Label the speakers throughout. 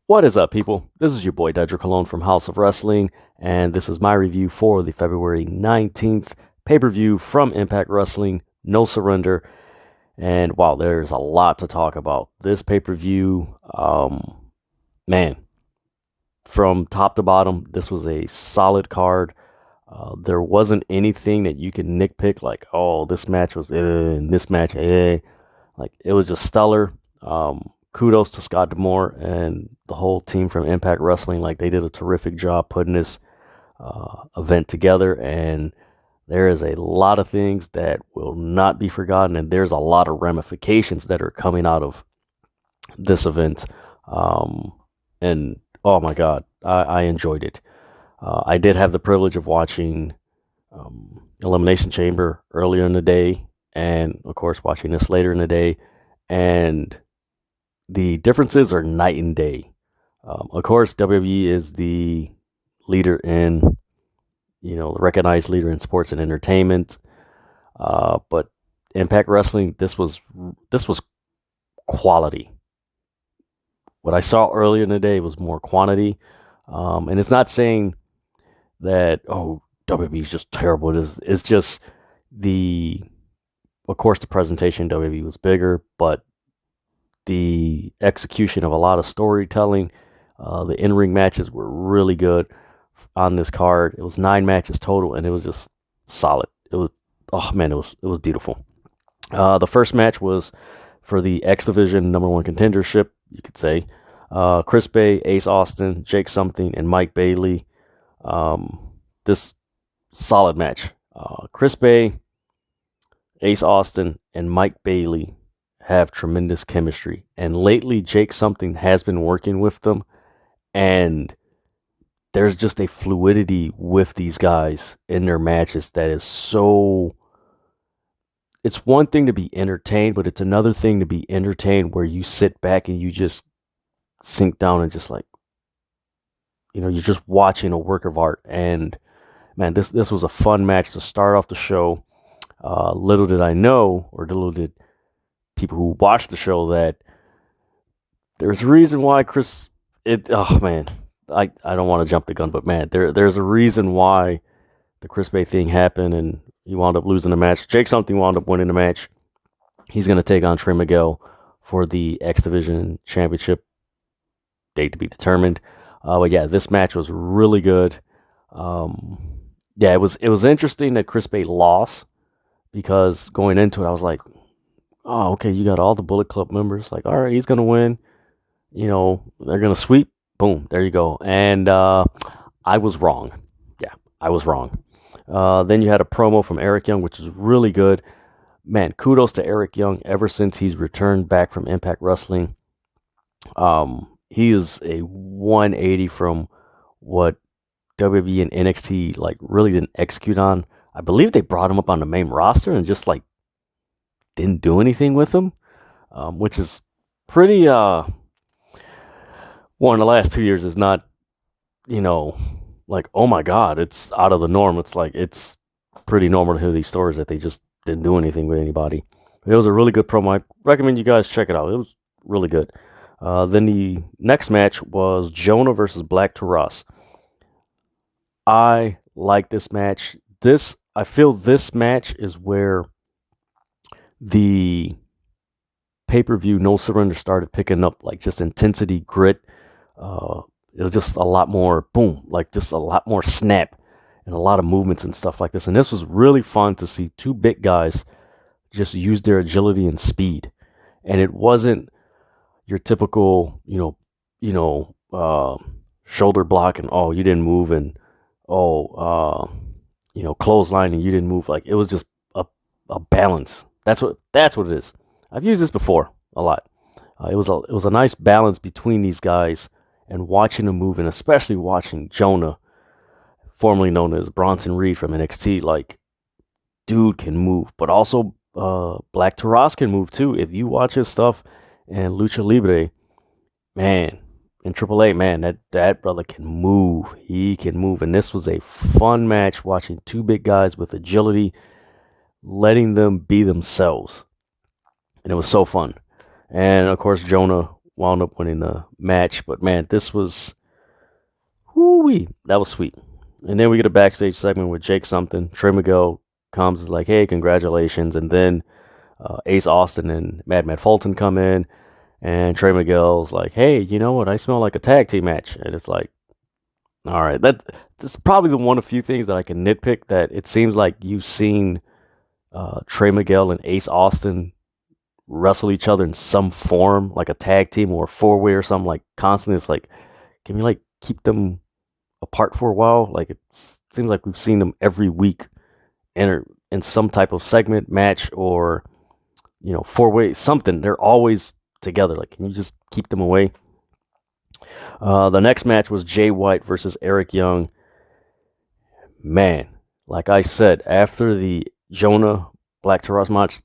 Speaker 1: What is up, people? This is your boy Dedrian Colon from House of Wrestling, and this is my review for the February 19th pay-per-view from Impact Wrestling, No Surrender. And wow, there's a lot to talk about. This pay-per-view, man, from top to bottom, this was a solid card. There wasn't anything that you could nitpick, like, oh, this match was, and this match, like, it was just stellar. Kudos to Scott D'Amore and the whole team from Impact Wrestling. Like, they did a terrific job putting this event together, and there is a lot of things that will not be forgotten, and there's a lot of ramifications that are coming out of this event. And oh my God, I enjoyed it. I did have the privilege of watching Elimination Chamber earlier in the day, and of course watching this later in the day, and the differences are night and day. Of course, WWE is the leader in, the recognized leader in sports and entertainment. But Impact Wrestling, this was quality. What I saw earlier in the day was more quantity. And it's not saying that, WWE is just terrible. It's just of course, the presentation WWE was bigger, but the execution of a lot of storytelling, the in-ring matches were really good on this card. It was 9 matches total, and it was just solid. It was, it was beautiful. The first match was for the X Division #1 contendership, you could say. Chris Bay, Ace Austin, Jake Something, and Mike Bailey. This solid match. Chris Bay, Ace Austin, and Mike Bailey have tremendous chemistry, and lately Jake Something has been working with them, and there's just a fluidity with these guys in their matches that is so. It's one thing to be entertained, but it's another thing to be entertained where you sit back and you just sink down and just like, you're just watching a work of art. And man, this was a fun match to start off the show. Little did I know, or little did people who watch the show, that there's a reason why I don't want to jump the gun, but man, there's a reason why the Chris Bay thing happened, and he wound up losing the match. Jake Something wound up winning the match. He's going to take on Trey Miguel for the X Division Championship, date to be determined. But yeah, this match was really good. It was interesting that Chris Bay lost, because going into it, I was like, oh, okay, you got all the Bullet Club members. Like, all right, he's going to win. They're going to sweep. Boom, there you go. And I was wrong. Yeah, I was wrong. Then you had a promo from Eric Young, which is really good. Man, kudos to Eric Young ever since he's returned back from Impact Wrestling. He is a 180 from what WWE and NXT really didn't execute on. I believe they brought him up on the main roster and just didn't do anything with him, which is pretty. One of the last 2 years is not, oh my God, it's out of the norm. It's it's pretty normal to hear these stories that they just didn't do anything with anybody. It was a really good promo. I recommend you guys check it out. It was really good. Then the next match was Jonah versus Black Taurus. I like this match. I feel this match is where the pay-per-view No Surrender started picking up just intensity, grit. It was just a lot more boom, just a lot more snap and a lot of movements and stuff like this. And this was really fun to see two big guys just use their agility and speed. And it wasn't your typical, shoulder block and, oh, you didn't move, and, clothesline and you didn't move. It was just a balance. That's what it is. I've used this before a lot. It was a nice balance between these guys, and watching them move, and especially watching Jonah, formerly known as Bronson Reed from NXT, dude can move. But also Black Taurus can move too. If you watch his stuff in Lucha Libre, man, in AAA, man, that brother can move. He can move. And this was a fun match, watching two big guys with agility, letting them be themselves. And it was so fun. And of course, Jonah wound up winning the match. But man, this was, whoo-wee, that was sweet. And then we get a backstage segment with Jake something. Trey Miguel comes, is like, hey, congratulations. And then Ace Austin and Mad Fulton come in. And Trey Miguel's like, hey, you know what? I smell like a tag team match. And it's like, all right, that's probably the one of few things that I can nitpick, that it seems like you've seen Trey Miguel and Ace Austin wrestle each other in some form, like a tag team or a four-way or something, like constantly. It's like, can we like keep them apart for a while? Like, it seems like we've seen them every week enter in some type of segment, match, or four-way something. They're always together. Like, can you just keep them away? The next match was Jay White versus Eric Young. Man, like I said, after the Jonah Black Taurus match,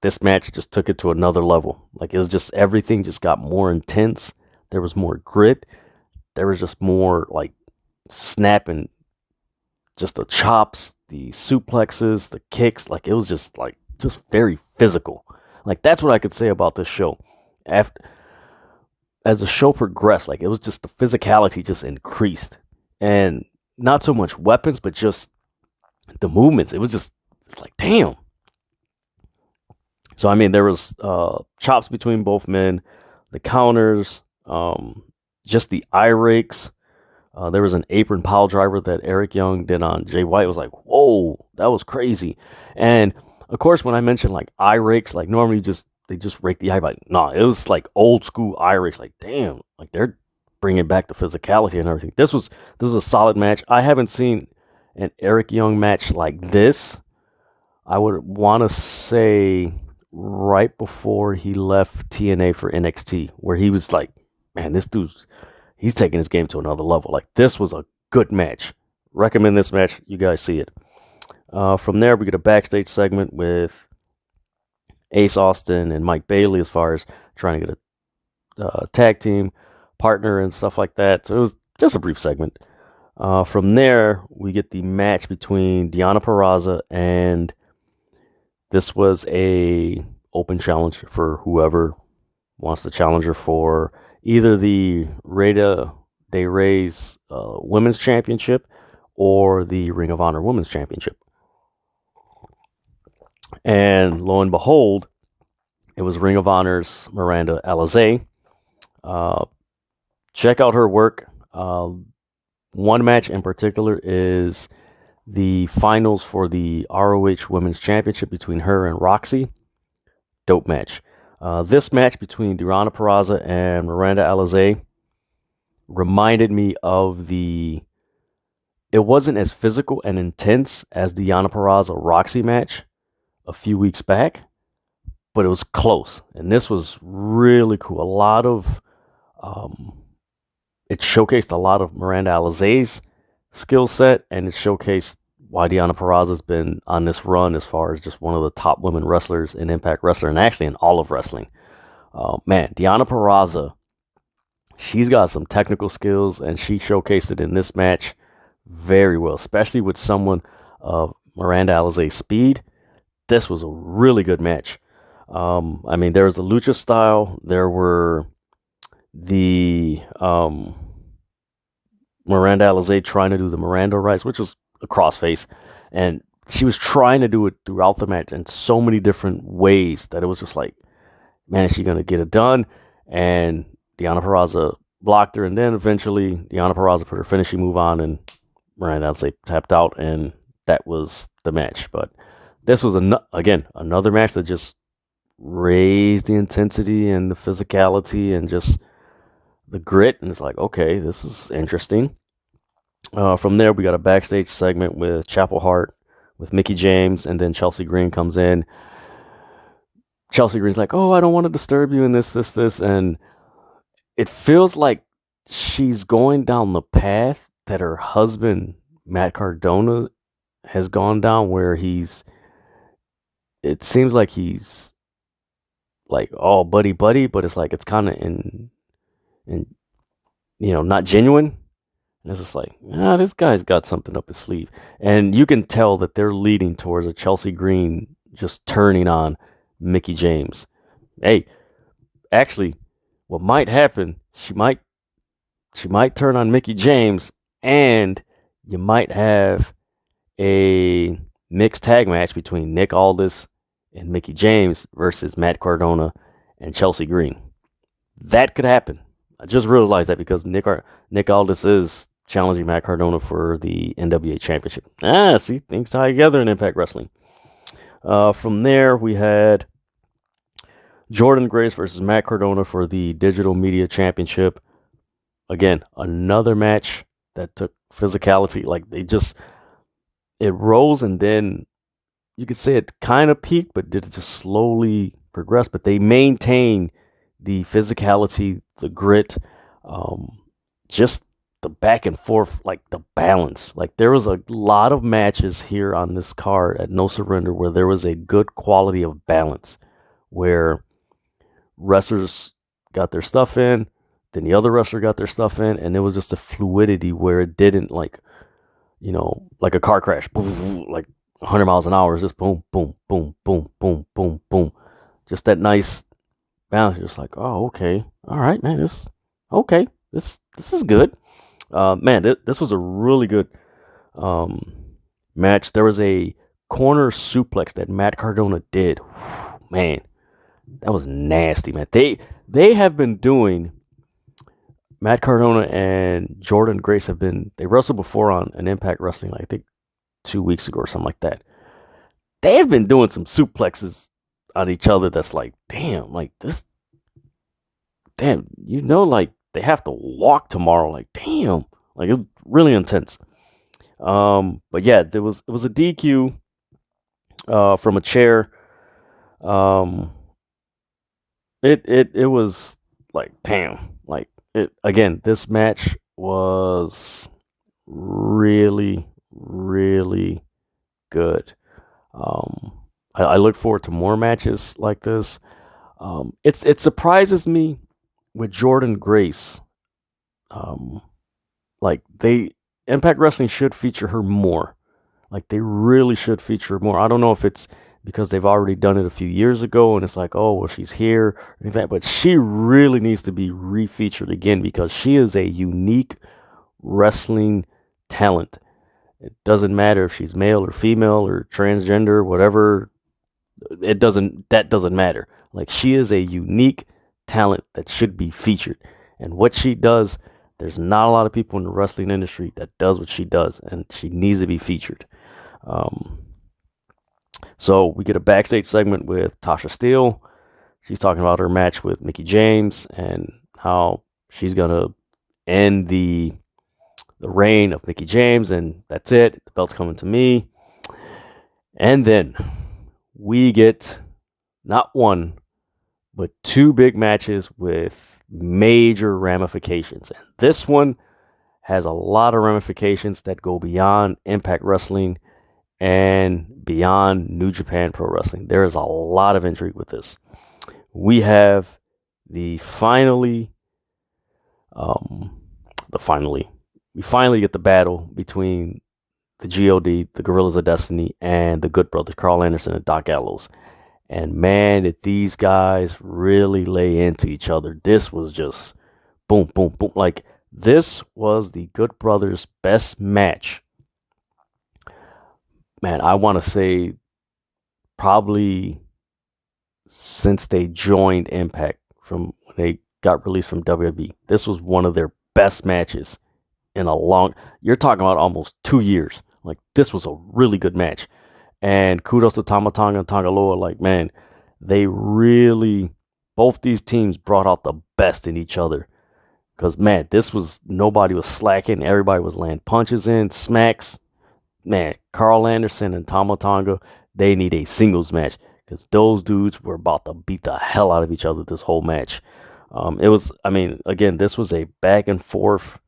Speaker 1: this match just took it to another level. Like, it was just, everything just got more intense. There was more grit. There was just more like snapping, just the chops, the suplexes, the kicks. Like, it was just very physical. Like, that's what I could say about this show. As the show progressed, like, it was just, the physicality just increased, and not so much weapons, but just the movements. It was just, it's like, damn. So I mean, there was chops between both men, the counters, just the eye rakes. There was an apron pile driver that Eric Young did on Jay White. It was like, whoa, that was crazy. And of course, when I mentioned like eye rakes, like normally they just rake the eye, but no, it was like old school eye rakes. Like, damn, like they're bringing back the physicality and everything. This was a solid match. I haven't seen an Eric Young match like this. I would want to say right before he left TNA for NXT, where he was like, man, he's taking his game to another level. Like, this was a good match. Recommend this match. You guys see it. From there, we get a backstage segment with Ace Austin and Mike Bailey, as far as trying to get a tag team partner and stuff like that. So it was just a brief segment. From there, we get the match between Deonna Purrazzo, and this was a open challenge for whoever wants to challenge her for either the Rey de Reyes Women's Championship or the Ring of Honor Women's Championship. And lo and behold, it was Ring of Honor's Miranda Alizé. Check out her work. One match in particular is the finals for the ROH Women's Championship between her and Roxy. Dope match. This match between Deonna Purrazzo and Miranda Alizé reminded me of it wasn't as physical and intense as the Deonna Purrazzo Roxy match a few weeks back, but it was close. And this was really cool. A lot of, it showcased a lot of Miranda Alizé's skill set, and it showcased why Deonna Purrazzo's been on this run as far as just one of the top women wrestlers in Impact Wrestling, and actually in all of wrestling. Man, Deonna Purrazzo, she's got some technical skills, and she showcased it in this match very well, especially with someone of Miranda Alizé's speed. This was a really good match. I mean, there was the lucha style. There were the Miranda Alizé trying to do the Miranda rights, which was a crossface, and she was trying to do it throughout the match in so many different ways that it was just like, man, is she gonna get it done? And Deonna Purrazzo blocked her, and then eventually Deonna Purrazzo put her finishing move on, and Miranda Alizé tapped out, and that was the match. But this was another match that just raised the intensity and the physicality and just the grit, and it's like, okay, this is interesting. From there, we got a backstage segment with Chapel Hart, with Mickie James, and then Chelsea Green comes in. Chelsea Green's like, oh, I don't want to disturb you in this, and it feels like she's going down the path that her husband, Matt Cardona, has gone down, where it seems like he's like, oh, buddy, but it's like, it's kind of in not genuine. And it's just like, this guy's got something up his sleeve. And you can tell that they're leading towards a Chelsea Green just turning on Mickie James. Hey, actually, what might happen, she might turn on Mickie James, and you might have a mixed tag match between Nick Aldis and Mickie James versus Matt Cardona and Chelsea Green. That could happen. I just realized that because Nick Aldis is challenging Matt Cardona for the NWA Championship. See, things tie together in Impact Wrestling. From there, we had Jordynne Grace versus Matt Cardona for the Digital Media Championship. Again, another match that took physicality. Like, it rose, and then you could say it kind of peaked, but did it just slowly progress. But they maintained the physicality, the grit, just the back and forth, like the balance. Like, there was a lot of matches here on this card at No Surrender where there was a good quality of balance, where wrestlers got their stuff in, then the other wrestler got their stuff in, and there was just a fluidity where it didn't, like, like a car crash, boom, like 100 miles an hour, is just boom, boom, boom, boom, boom, boom, boom. Just that nice balance. You're just like, oh, okay, all right, man, this is good. Man, this was a really good match. There was a corner suplex that Matt Cardona did. Man, that was nasty, man. They have been doing, Matt Cardona and Jordynne Grace they wrestled before on an Impact Wrestling, like, I think 2 weeks ago or something like that. They have been doing some suplexes on each other that's like, damn, like this, damn, like they have to walk tomorrow, like, damn, like, it was really intense. But yeah, it was a DQ from a chair. It was like, damn, like, again, this match was really, really good. I look forward to more matches like this. It surprises me with Jordynne Grace. Like, Impact Wrestling should feature her more. Like, they really should feature her more. I don't know if it's because they've already done it a few years ago and it's like, oh, well, she's here, but she really needs to be refeatured again because she is a unique wrestling talent. It doesn't matter if she's male or female or transgender, whatever. That doesn't matter. Like, she is a unique talent that should be featured. And what she does, there's not a lot of people in the wrestling industry that does what she does, and she needs to be featured. So we get a backstage segment with Tasha Steelz. She's talking about her match with Mickie James and how she's gonna end the reign of Mickie James, and that's it. The belt's coming to me. And then we get not one, but two big matches with major ramifications. And this one has a lot of ramifications that go beyond Impact Wrestling and beyond New Japan Pro Wrestling. There is a lot of intrigue with this. We have we finally get the battle between the G.O.D, the Guerrillas of Destiny, and the Good Brothers, Carl Anderson and Doc Gallows. And man, did these guys really lay into each other. This was just boom, boom, boom. Like, this was the Good Brothers' best match. Man, I want to say probably since they joined Impact, from when they got released from WWE. This was one of their best matches in you're talking about almost 2 years. Like, this was a really good match. And kudos to Tama Tonga and Tonga Loa. Like, man, they really, both these teams brought out the best in each other. Because, man, nobody was slacking. Everybody was landing punches in, smacks. Man, Carl Anderson and Tama Tonga, they need a singles match. Because those dudes were about to beat the hell out of each other this whole match. Again, this was a back and forth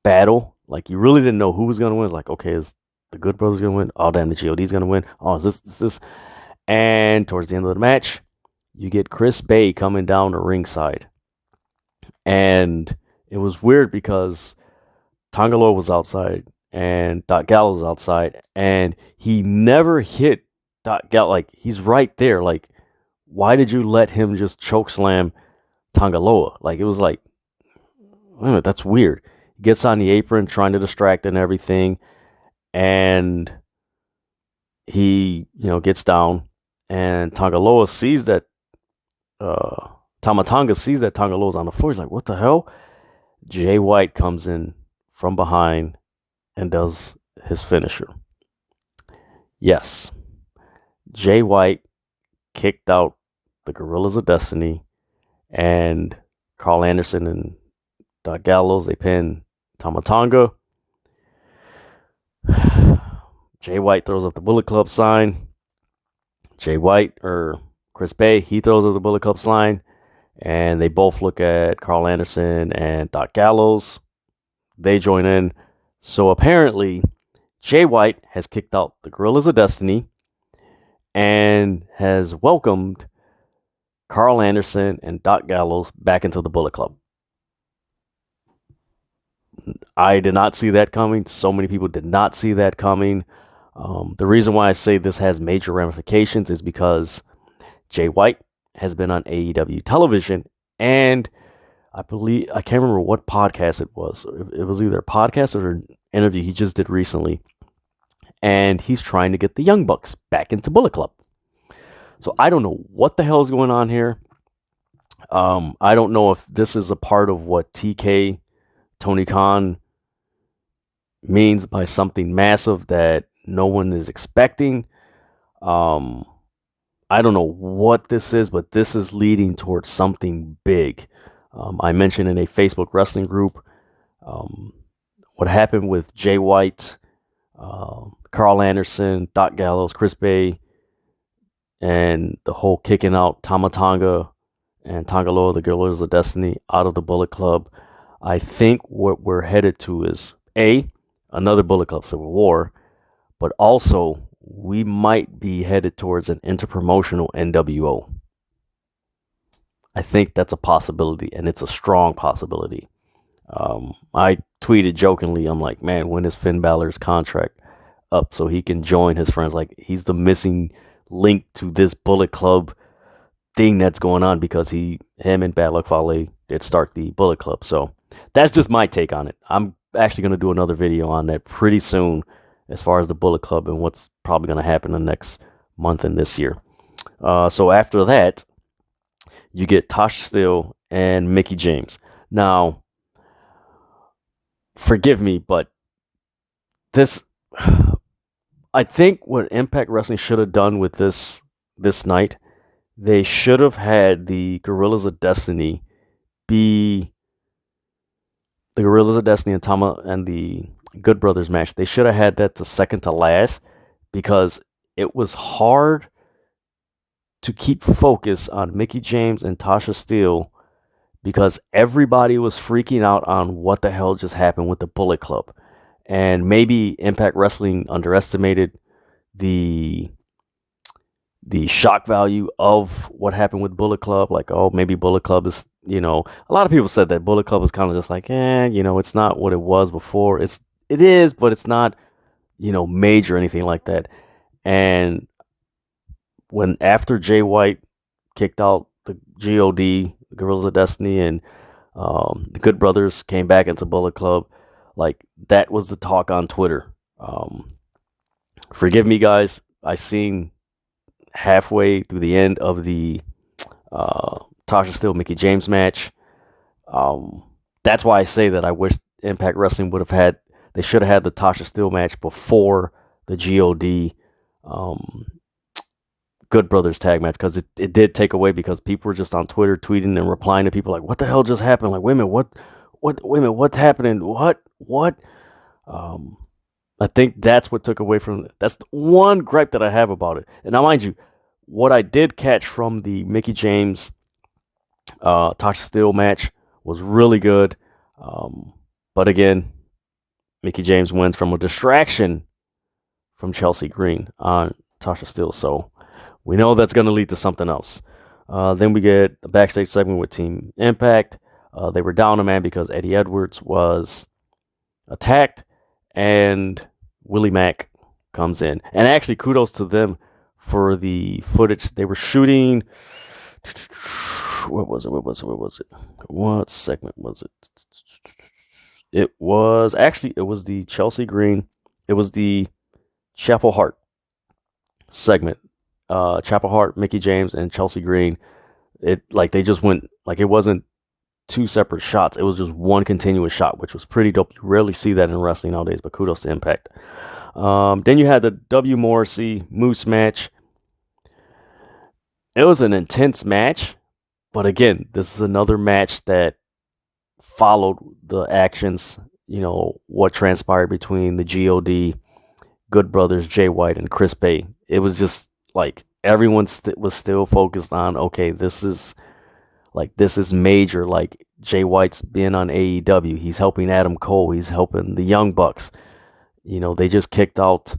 Speaker 1: battle. Like, you really didn't know who was going to win. Like, okay, is the Good Brothers going to win? Oh, damn, the G.O.D's going to win. Oh, is this? And towards the end of the match, you get Chris Bay coming down the ringside. And it was weird because Tongalo was outside and Doc Gallows was outside. And he never hit Doc Gallows. Like, he's right there. Like, why did you let him just choke slam Tanga Loa? Like, it was like, wait a minute, that's weird. He gets on the apron trying to distract and everything, and he, gets down, and Tanga Loa sees that Tama Tonga sees that Tanga Loa's on the floor. He's like, what the hell? Jay White comes in from behind and does his finisher. Yes, Jay White kicked out the Gorillas of Destiny, and Carl Anderson and Doc Gallows, they pinned Tama Tonga. Jay White throws up the Bullet Club sign. Chris Bay, he throws up the Bullet Club sign, and they both look at Carl Anderson and Doc Gallows. They join in. So apparently, Jay White has kicked out the Gorillas of Destiny and has welcomed Carl Anderson and Doc Gallows back into the Bullet Club. I did not see that coming. So many people did not see that coming. The reason why I say this has major ramifications is because Jay White has been on AEW television, and I can't remember what podcast it was. It was either a podcast or an interview he just did recently, and he's trying to get the Young Bucks back into Bullet Club. So I don't know what the hell is going on here. I don't know if this is a part of what TK, Tony Khan, means by something massive that no one is expecting. I don't know what this is, but this is leading towards something big. I mentioned in a Facebook wrestling group what happened with Jay White, Carl Anderson, Doc Gallows, Chris Bay, and the whole kicking out Tama Tonga and Tanga Loa, the Gorillas of Destiny, out of the Bullet Club. I think what we're headed to is another Bullet Club Civil War, but also we might be headed towards an interpromotional NWO. I think that's a possibility, and it's a strong possibility. I tweeted jokingly, I'm like, man, when is Finn Balor's contract up so he can join his friends? Like, he's the missing link to this Bullet Club thing that's going on, because him and Bad Luck Fale did start the Bullet Club. So that's just my take on it. I'm actually going to do another video on that pretty soon, as far as the Bullet Club and what's probably going to happen in the next month and this year. So after that, you get Tasha Steelz and Mickie James. Now, forgive me, but this, I think what Impact Wrestling should have done with this night, they should have had the Gorillas of Destiny be the Gorillas of Destiny and Tama and the Good Brothers match. They should have had that to second to last, because it was hard to keep focus on Mickie James and Tasha Steelz, because everybody was freaking out on what the hell just happened with the Bullet Club. And maybe Impact Wrestling underestimated the shock value of what happened with Bullet Club. Like, oh, maybe Bullet Club is, a lot of people said that Bullet Club is kind of just like, it's not what it was before. It is, but it's not, major or anything like that. And when after Jay White kicked out the G.O.D, the Gorillas of Destiny, and the Good Brothers came back into Bullet Club, like, that was the talk on Twitter. Forgive me, guys. I seen halfway through the end of the Tasha Steelz Mickie James match. That's why I say that I wish Impact Wrestling they should have had the Tasha Steelz match before the G.O.D Good Brothers tag match, because it did take away, because people were just on Twitter tweeting and replying to people like, what the hell just happened? Like, wait a minute, what's happening? What? I think that's what took away from it. That's the one gripe that I have about it. And now, mind you, what I did catch from the Mickie James Tasha Steelz match was really good. But again, Mickie James wins from a distraction from Chelsea Green on Tasha Steelz. So we know that's going to lead to something else. Then we get a backstage segment with Team Impact. They were down a man because Eddie Edwards was attacked, and Willie Mack comes in. And actually, kudos to them for the footage. They were shooting. What was it? What segment was it? It was the Chelsea Green. It was the Chapel Hart segment. Chapel Hart, Mickie James, and Chelsea Green. They just went, it wasn't two separate shots. It was just one continuous shot, which was pretty dope. You rarely see that in wrestling nowadays, but kudos to Impact. Then you had the W. Morrissey Moose match. It was an intense match, but again, this is another match that followed the actions, what transpired between the G.O.D, Good Brothers, Jay White, and Chris Bay. It was just everyone was still focused on, okay, this is major. Jay White's been on AEW. He's helping Adam Cole. He's helping the Young Bucks. They just kicked out,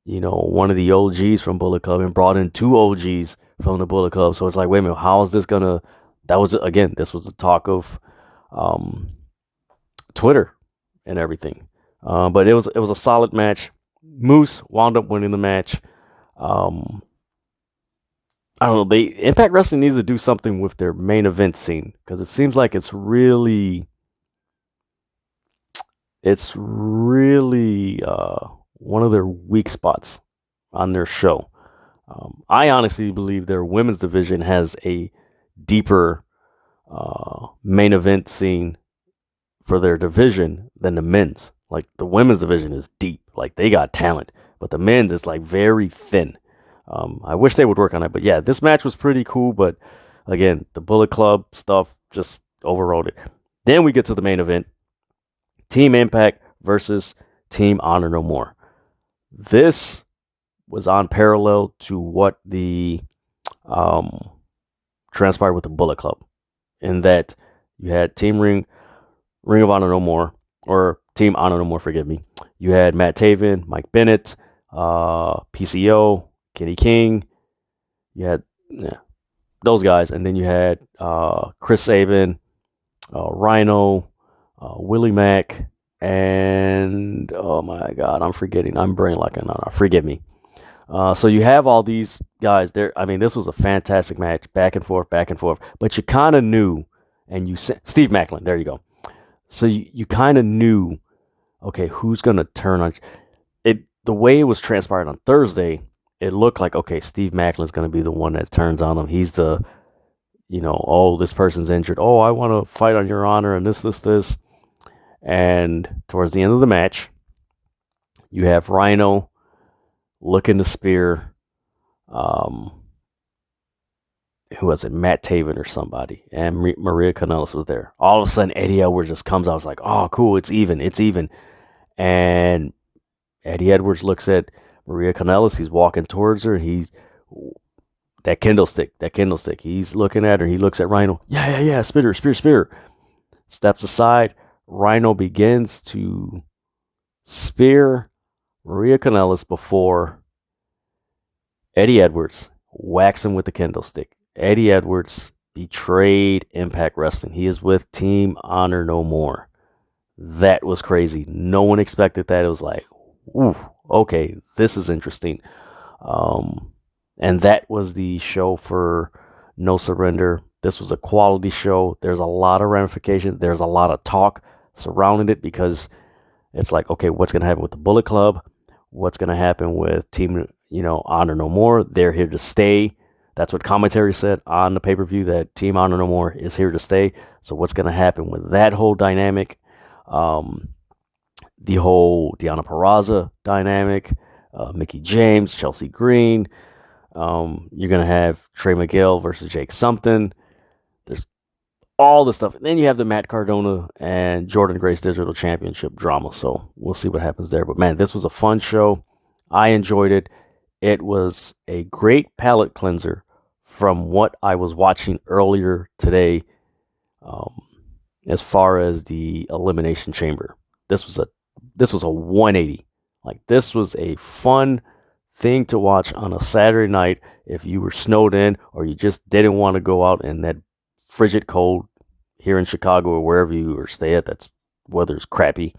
Speaker 1: one of the OGs from Bullet Club and brought in two OGs from the Bullet Club. So it's wait a minute, how is this gonna? This was the talk of Twitter and everything. But it was a solid match. Moose wound up winning the match. I don't know. Impact Wrestling needs to do something with their main event scene, because it seems like it's really one of their weak spots on their show. I honestly believe their women's division has a deeper main event scene for their division than the men's. The women's division is deep. They got talent, but the men's is very thin. I wish they would work on it, but yeah, this match was pretty cool. But again, the Bullet Club stuff just overrode it. Then we get to the main event: Team Impact versus Team Honor No More. This was on parallel to what the transpired with the Bullet Club, in that you had Ring of Honor No More, or Team Honor No More, forgive me. You had Matt Taven, Mike Bennett, PCO, Kenny King. You had those guys, and then you had Chris Sabin, Rhino, Willie Mack, and oh my God, I'm forgetting. I'm brain locking on. Forgive me. So you have all these guys there. I mean, this was a fantastic match, back and forth. But you kind of knew, and Steve Macklin. There you go. So you kind of knew, okay, who's gonna turn on it. The way it was transpired on Thursday, it looked like, okay, Steve Macklin's going to be the one that turns on him. He's the, oh, this person's injured. Oh, I want to fight on your honor and this. And towards the end of the match, you have Rhino looking to spear, who was it, Matt Taven or somebody. And Maria Kanellis was there. All of a sudden, Eddie Edwards just comes out. I was like, oh, cool, it's even. And Eddie Edwards looks at Maria Kanellis. He's walking towards her. He's that kendo stick. He's looking at her. He looks at Rhino. Yeah. Spear. Steps aside. Rhino begins to spear Maria Kanellis before Eddie Edwards whacks him with the kendo stick. Eddie Edwards betrayed Impact Wrestling. He is with Team Honor No More. That was crazy. No one expected that. It was like, ooh, okay, this is interesting. And that was the show for No Surrender. This was a quality show. There's a lot of ramifications. There's a lot of talk surrounding it, because it's like, okay, what's going to happen with the Bullet Club? What's going to happen with Team, Honor No More? They're here to stay. That's what commentary said on the pay-per-view, that Team Honor No More is here to stay. So what's going to happen with that whole dynamic? The whole Deonna Purrazzo dynamic, Mickie James, Chelsea Green. You're going to have Trey Miguel versus Jake something. There's all this stuff. And then you have the Matt Cardona and Jordan Grace Digital Championship drama. So we'll see what happens there. But man, this was a fun show. I enjoyed it. It was a great palate cleanser from what I was watching earlier today, as far as the Elimination Chamber. This was a 180. This was a fun thing to watch on a Saturday night if you were snowed in, or you just didn't want to go out in that frigid cold here in Chicago or wherever you or stay at. That's weather's crappy.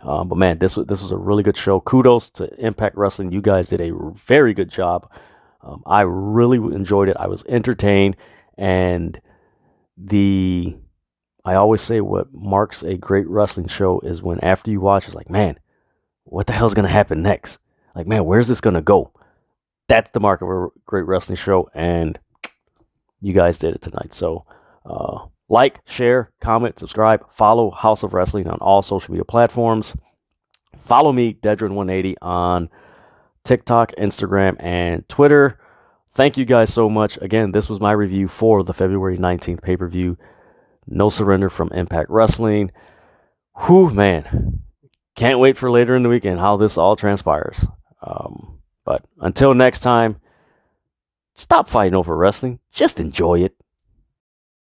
Speaker 1: But man, this was a really good show. Kudos to Impact Wrestling. You guys did a very good job I really enjoyed it. I was entertained, and I always say what marks a great wrestling show is when after you watch, it's like, man, what the hell's going to happen next? Like, man, where's this going to go? That's the mark of a great wrestling show, and you guys did it tonight. So, like, share, comment, subscribe, follow House of Wrestling on all social media platforms. Follow me, Dedrian180, on TikTok, Instagram, and Twitter. Thank you guys so much. Again, this was my review for the February 19th pay-per-view. No Surrender from Impact Wrestling. Whew, man. Can't wait for later in the weekend how this all transpires. But until next time, stop fighting over wrestling. Just enjoy it.